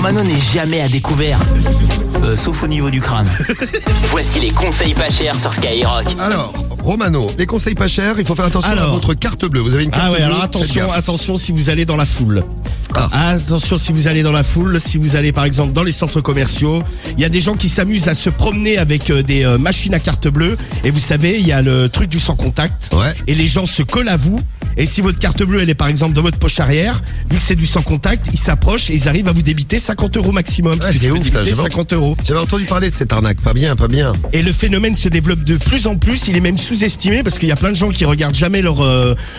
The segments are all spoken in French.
Romano n'est jamais à découvert. Sauf au niveau du crâne. Voici les conseils pas chers sur Skyrock. Alors, Romano, les conseils pas chers, il faut faire attention à votre carte bleue. Vous avez une carte bleue. Alors attention si vous allez dans la foule. Attention si vous allez dans la foule, si vous allez par exemple dans les centres commerciaux, il y a des gens qui s'amusent à se promener avec des machines à carte bleue et vous savez, il y a le truc du sans contact et les gens se collent à vous. Et si votre carte bleue, elle est par exemple dans votre poche arrière, vu que c'est du sans contact, ils s'approchent et ils arrivent à vous débiter 50 € maximum. C'est ouf ça, 50 €. J'avais entendu parler de cette arnaque, pas bien. Et le phénomène se développe de plus en plus, il est même sous-estimé parce qu'il y a plein de gens qui regardent jamais leur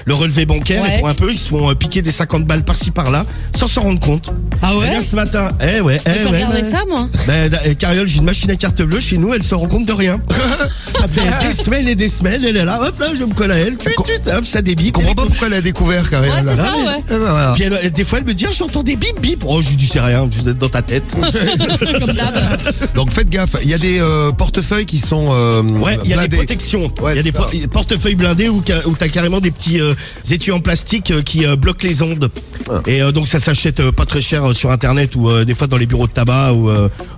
relevé bancaire et pour un peu, ils se font piquer des 50 balles par-ci par-là sans s'en rendre compte. Ah ouais? Et là, ce matin, je regardais ça moi. Cariole, j'ai une machine à carte bleue chez nous, elle se rend compte de rien. Ça fait des semaines et des semaines, elle est là, hop là, je me colle à elle, hop, ça débite. Je comprends pas pourquoi elle a découvert, Cariole. Ouais, c'est ça, ouais. Puis des fois, elle me dit, j'entends des bip bip. Oh, je lui dis, c'est rien, vous êtes dans ta tête. Comme d'hab. Donc faites gaffe, il y a des portefeuilles qui sont il y a des protections. Il y a des portefeuilles blindés où t'as carrément des petits étuis en plastique qui bloquent les ondes. Et donc ça s'achète pas très cher sur internet ou des fois dans les bureaux de tabac ou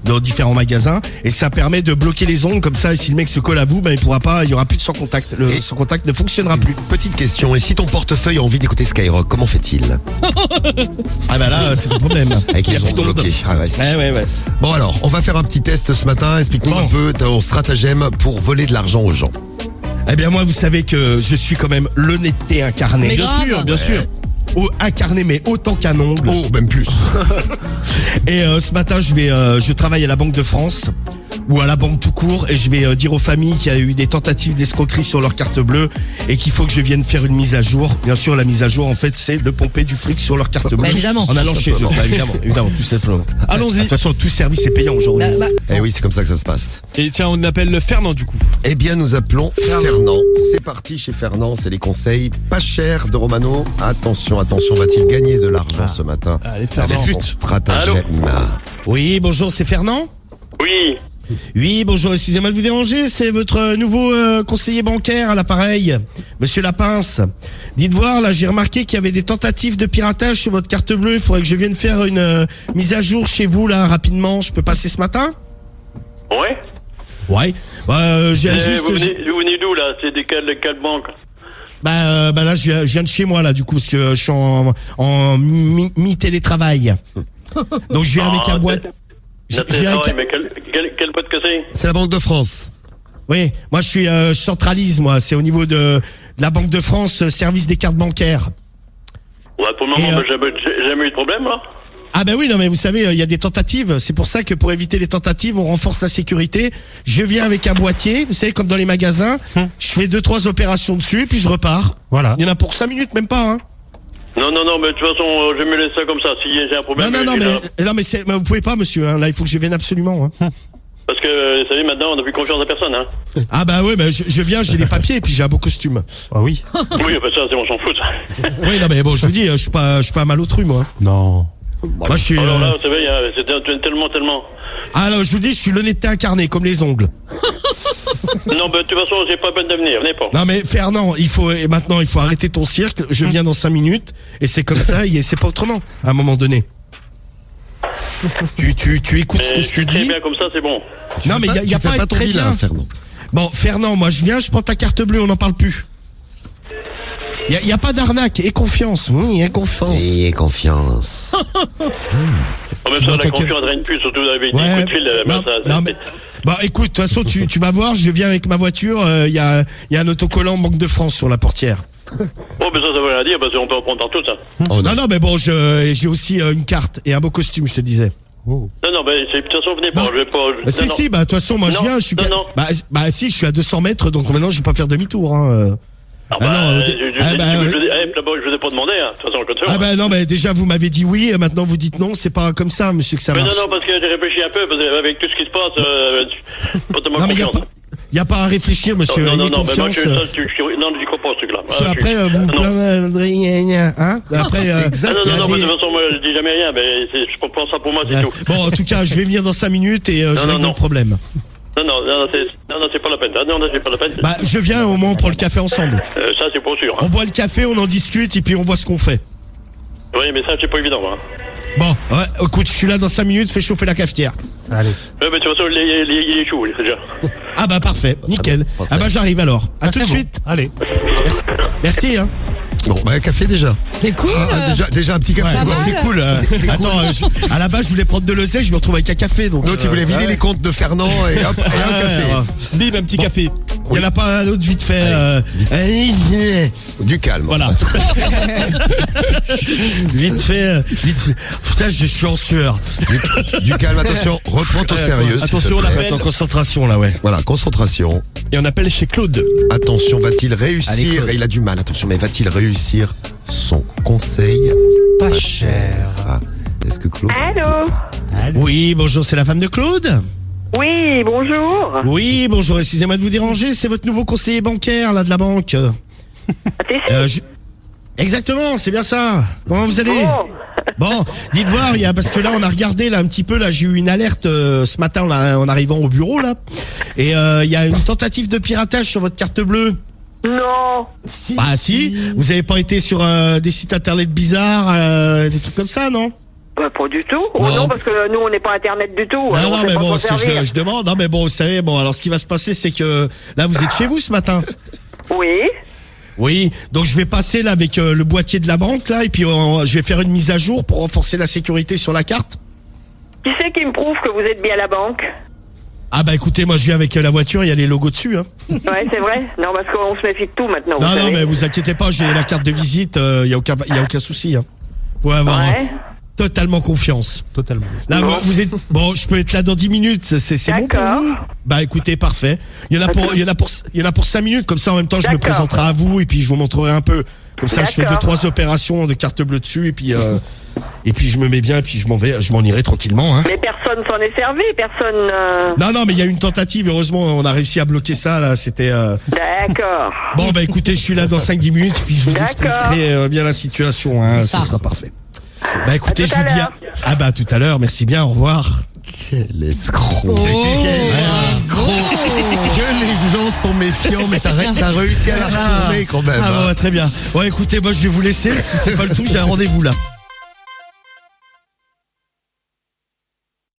dans différents magasins. Et ça permet de bloquer les ondes comme ça. Et si le mec se colle à vous, il pourra pas, il y aura plus de sans contact. Le sans contact ne fonctionnera plus. Petite question, et si ton portefeuille a envie d'écouter Skyrock, comment fait-il? Ah bah là, c'est le problème. Avec les ondes bloquées. Ouais. Bon alors, on va faire un petit test ce matin. Explique-nous un peu ton stratagème pour voler de l'argent aux gens. Eh bien moi, vous savez que je suis quand même l'honnêteté incarnée. Mais Bien sûr. Incarné mais autant qu'un ongle. Oh, même plus. Et ce matin, je travaille à la Banque de France ou à la banque tout court et je vais dire aux familles qu'il y a eu des tentatives d'escroquerie sur leur carte bleue et qu'il faut que je vienne faire une mise à jour. Bien sûr, la mise à jour, en fait, c'est de pomper du fric sur leur carte bleue. Évidemment. En allant chez eux. Évidemment, tout simplement. Allons-y. De toute façon, tout service est payant aujourd'hui. Eh oui, c'est comme ça que ça se passe. Et tiens, on appelle le Fernand du coup. Eh bien, nous appelons Fernand. C'est parti chez Fernand, c'est les conseils pas chers de Romano. Attention, va-t-il gagner de l'argent ce matin? Allez, Fernand. Avec son stratagème. Oui, bonjour, c'est Fernand? Oui, bonjour, excusez-moi de vous déranger, c'est votre nouveau conseiller bancaire à l'appareil, Monsieur Lapince. Dites voir, là, j'ai remarqué qu'il y avait des tentatives de piratage sur votre carte bleue. Il faudrait que je vienne faire une mise à jour chez vous, là, rapidement. Je peux passer ce matin? Ouais. Ouais. J'ai juste... Vous venez d'où, là? C'est de quelle banque? Là, je viens de chez moi, là, du coup, parce que je suis en mi-télétravail. Donc, je viens avec un boîte... Mais quelle boîte que c'est? C'est la Banque de France. Oui, moi je centralise, moi. C'est au niveau de la Banque de France, service des cartes bancaires. Ouais, pour le moment, j'ai jamais eu de problème, là. Ah ben oui, non mais vous savez, il y a des tentatives. C'est pour ça que pour éviter les tentatives, on renforce la sécurité. Je viens avec un boîtier, vous savez, comme dans les magasins. Je fais 2-3 opérations dessus, puis je repars. Voilà. Il y en a pour 5 minutes, même pas, hein. Non, mais de toute façon, je me laisse ça comme ça. Si j'ai un problème... Mais vous pouvez pas, monsieur, hein. Là, il faut que je vienne absolument, hein. Parce que, vous savez, maintenant, on n'a plus confiance à personne, hein. Ah bah oui, je viens, j'ai les papiers, et puis j'ai un beau costume. Ah oui. Oui, ça, c'est on s'en fout, ça. Oui, non mais bon, je vous dis, je suis pas malotru, moi. Non. Moi, je suis... Alors là, vous savez, c'est tellement... Ah non, je vous dis, je suis l'honnêteté incarnée, comme les ongles. Non, de toute façon, j'ai pas peine de venir, venez pas. Non mais Fernand, il faut arrêter ton cirque. Je viens dans 5 minutes et c'est comme ça, et c'est pas autrement. À un moment donné. Tu écoutes ce que je te dis. Très bien comme ça, c'est bon. Non mais il y a pas à être très bien. Fernand. Bon, Fernand, moi je viens, je prends ta carte bleue, on n'en parle plus. Il y a pas d'arnaque, et confiance. Oui, et confiance. Et confiance. En même temps, la confiance règne plus, surtout avec des coups de fil. Bah écoute, de toute façon, tu vas voir, je viens avec ma voiture, il y a un autocollant Banque de France sur la portière. Oh, mais ça veut rien dire, parce qu'on peut en prendre dans tout ça. Oh, non, mais bon, j'ai aussi une carte et un beau costume, je te disais. Non, mais de toute façon, venez pas, je vais pas... Si, de toute façon, moi je viens, je suis... Si, je suis à 200 mètres, donc maintenant je vais pas faire demi-tour, hein. Je vous ai pas demandé, hein, de toute façon, comme ça. Non, mais déjà, vous m'avez dit oui, et maintenant vous dites non, c'est pas comme ça, monsieur, que ça marche. Non, parce que j'ai réfléchi un peu, parce que avec tout ce qui se passe, pas tellement confiance. Il n'y a pas à réfléchir, monsieur. Non, confiance. J'y crois pas, ce truc-là. Après, vous plaindrez, hein? Après, non, de toute façon, moi, je dis jamais rien, mais je comprends ça pour moi, c'est tout. Bon, en tout cas, je vais venir dans 5 minutes et je règle le problème. Non, c'est pas la peine. Non, c'est pas la peine. Je viens au moins, on prend le café ensemble. Ça, c'est pas sûr. Hein. On boit le café, on en discute et puis on voit ce qu'on fait. Oui, mais ça, c'est pas évident. Hein. Bon, ouais, écoute, je suis là dans 5 minutes, fais chauffer la cafetière. Allez. Ouais, mais de toute façon, il est chaud, déjà. Ah bah parfait, nickel. parfait. Ah bah j'arrive alors. À tout de C'est bon. suite. Allez. Merci hein. Bon, bah, un café déjà. C'est cool. Déjà un petit café. Ouais, va, c'est là. cool. C'est Attends, à la base je voulais prendre de l'oseille, je me retrouve avec un café donc. Donc, tu voulais vider les comptes de Fernand et hop, et un café. Bim, un petit café. Il y en a pas un autre vite fait. Du calme. Voilà. Vite fait. Putain, je suis en sueur. Du calme, attention, reprends au sérieux. Attention, on Faites appelle. en concentration là, ouais. Voilà, concentration. Et on appelle chez Claude. Attention, va-t-il Allez, réussir? Claude. Et il a du mal, attention, mais va-t-il réussir son conseil Pas cher. Ah, est-ce que Claude... Allô? Oui, bonjour, c'est la femme de Claude. Oui, bonjour. Oui, bonjour, excusez-moi de vous déranger, c'est votre nouveau conseiller bancaire là de la banque. Ah, t'es sûr? Exactement, c'est bien ça. Comment vous allez? Oh. Bon, dites voir, parce que là on a regardé là un petit peu, là j'ai eu une alerte ce matin là, en arrivant au bureau là, et il y a une tentative de piratage sur votre carte bleue. Non. Ah si, vous avez pas été sur des sites internet bizarres, des trucs comme ça, non? Bah, pas du tout. Oh Non. non, parce que nous, on n'est pas Internet du tout. alors on Non, sait mais pas bon, s'en ce que servir. je demande, non mais bon, vous savez, bon alors ce qui va se passer c'est que là vous êtes chez vous ce matin. Oui. Oui, donc je vais passer là avec le boîtier de la banque là et puis je vais faire une mise à jour pour renforcer la sécurité sur la carte. Qui c'est qui me prouve que vous êtes bien à la banque? Ah bah écoutez, moi je viens avec la voiture, il y a les logos dessus hein. Ouais, c'est vrai. Non, parce qu'on se méfie de tout maintenant. Non vous non savez. mais vous inquiétez pas, j'ai la carte de visite, il y a aucun souci hein. Vous pouvez avoir Ouais. totalement confiance. Totalement. Là Bon. vous êtes bon, je peux être là dans 10 minutes, c'est bon pour D'accord. vous? Bah écoutez, parfait. Il y en a pour 5 minutes comme ça en même temps je me D'accord. présenterai à vous et puis je vous montrerai un peu. Comme ça je fais D'accord. 2-3 opérations de carte bleue dessus et puis je me mets bien et puis je m'en irai tranquillement hein. Mais personne s'en est servi, personne. Non, mais il y a eu une tentative. Heureusement, on a réussi à bloquer ça. Là, c'était. D'accord. Bon, bah écoutez, je suis là dans 5-10 minutes, puis je vous D'accord. expliquerai bien la situation. Hein, C'est ça ça. sera parfait. Bah écoutez, À je tout vous à dis. l'heure. Ah bah à tout à l'heure. Merci bien. Au revoir. Quel escroc. Oh. Quel escroc. Que les gens sont méfiants, mais t'as réussi à la retourner quand même. Ah hein. bon, très bien. Bon, écoutez, moi je vais vous laisser. Si c'est pas le tout, j'ai un rendez-vous là.